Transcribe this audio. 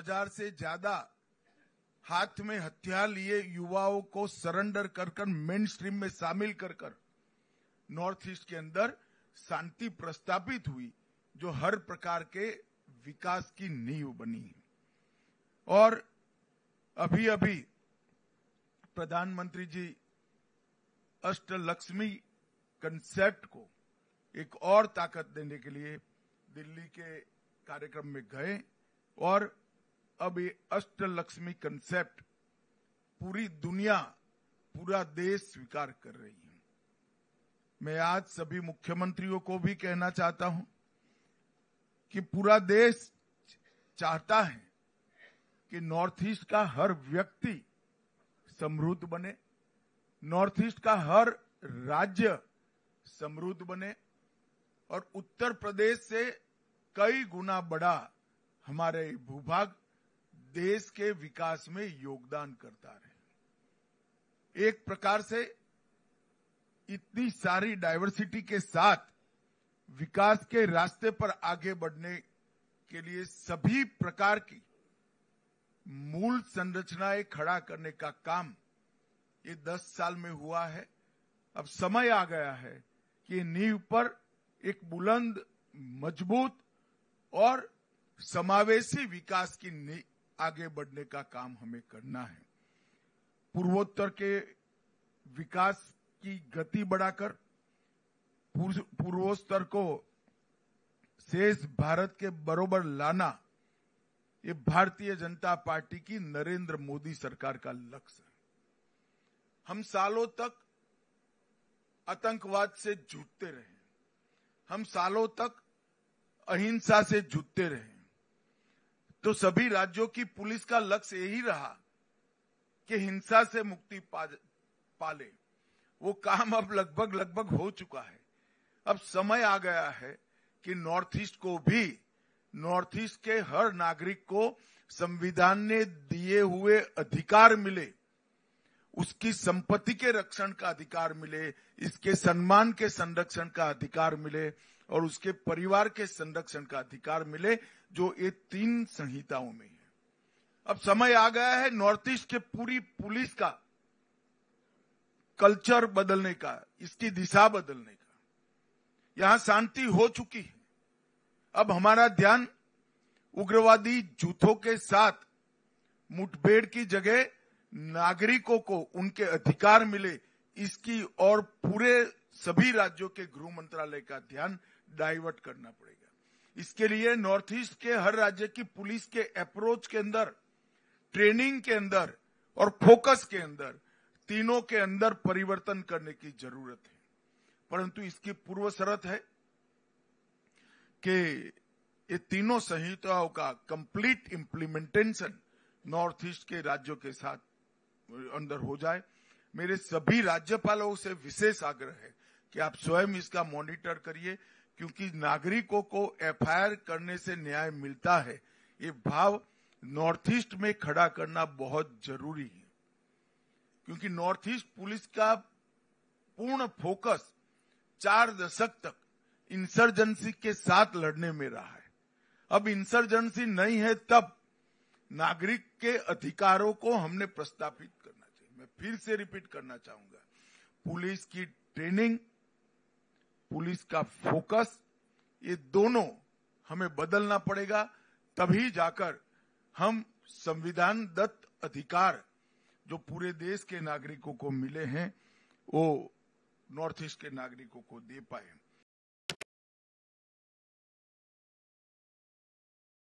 1000 से ज्यादा हाथ में हथियार लिए युवाओं को सरेंडर कर मेन स्ट्रीम में शामिल कर नॉर्थ ईस्ट के अंदर शांति प्रस्तापित हुई, जो हर प्रकार के विकास की नींव बनी है। और अभी अभी प्रधानमंत्री जी अष्टलक्ष्मी कंसेप्ट को एक और ताकत देने के लिए दिल्ली के कार्यक्रम में गए और अब ये अष्टलक्ष्मी कंसेप्ट पूरी दुनिया, पूरा देश स्वीकार कर रही है। मैं आज सभी मुख्यमंत्रियों को भी कहना चाहता हूं कि पूरा देश चाहता है कि नॉर्थ ईस्ट का हर व्यक्ति समृद्ध बने, नॉर्थ ईस्ट का हर राज्य समृद्ध बने और उत्तर प्रदेश से कई गुना बड़ा हमारे भूभाग देश के विकास में योगदान करता रहे। एक प्रकार से इतनी सारी डाइवर्सिटी के साथ विकास के रास्ते पर आगे बढ़ने के लिए सभी प्रकार की मूल संरचनाएं खड़ा करने का काम ये 10 साल में हुआ है। अब समय आ गया है कि नींव पर एक बुलंद, मजबूत और समावेशी विकास की आगे बढ़ने का काम हमें करना है। पूर्वोत्तर के विकास की गति बढ़ाकर पूर्वोत्तर को शेष भारत के बरोबर लाना, ये भारतीय जनता पार्टी की नरेंद्र मोदी सरकार का लक्ष्य है। हम सालों तक आतंकवाद से जूझते रहे, हम सालों तक अहिंसा से जूझते रहे, तो सभी राज्यों की पुलिस का लक्ष्य यही रहा कि हिंसा से मुक्ति पाले। वो काम अब लगभग हो चुका है। अब समय आ गया है कि नॉर्थ ईस्ट को भी, नॉर्थ ईस्ट के हर नागरिक को संविधान ने दिए हुए अधिकार मिले, उसकी संपत्ति के रक्षण का अधिकार मिले, इसके सम्मान के संरक्षण का अधिकार मिले और उसके परिवार के संरक्षण का अधिकार मिले, जो ये 3 संहिताओं में है। अब समय आ गया है नॉर्थ ईस्ट के पूरी पुलिस का कल्चर बदलने का, इसकी दिशा बदलने का। यहां शांति हो चुकी है। अब हमारा ध्यान उग्रवादी जुथों के साथ मुठभेड़ की जगह नागरिकों को उनके अधिकार मिले, इसकी और पूरे सभी राज्यों के गृह मंत्रालय का ध्यान डाइवर्ट करना पड़ेगा। इसके लिए नॉर्थ ईस्ट के हर राज्य की पुलिस के अप्रोच के अंदर, ट्रेनिंग के अंदर और फोकस के अंदर, तीनों के अंदर परिवर्तन करने की जरूरत है। परंतु इसकी पूर्व शर्त है कि ये तीनों संहिताओं का कंप्लीट इम्प्लीमेंटेशन नॉर्थ ईस्ट के राज्यों के साथ अंदर हो जाए। मेरे सभी राज्यपालों से विशेष आग्रह है कि आप स्वयं इसका मॉनिटर करिए, क्योंकि नागरिकों को एफआईआर करने से न्याय मिलता है, ये भाव नॉर्थ ईस्ट में खड़ा करना बहुत जरूरी है। क्योंकि नॉर्थ ईस्ट पुलिस का पूर्ण फोकस 4 दशक तक इंसर्जेंसी के साथ लड़ने में रहा है। अब इंसर्जेंसी नहीं है, तब नागरिक के अधिकारों को हमने प्रस्तापित करना चाहिए। मैं फिर से रिपीट करना चाहूंगा, पुलिस की ट्रेनिंग, पुलिस का फोकस, ये दोनों हमें बदलना पड़ेगा। तभी जाकर हम संविधान दत्त अधिकार जो पूरे देश के नागरिकों को मिले हैं, वो नॉर्थ ईस्ट के नागरिकों को दे पाए।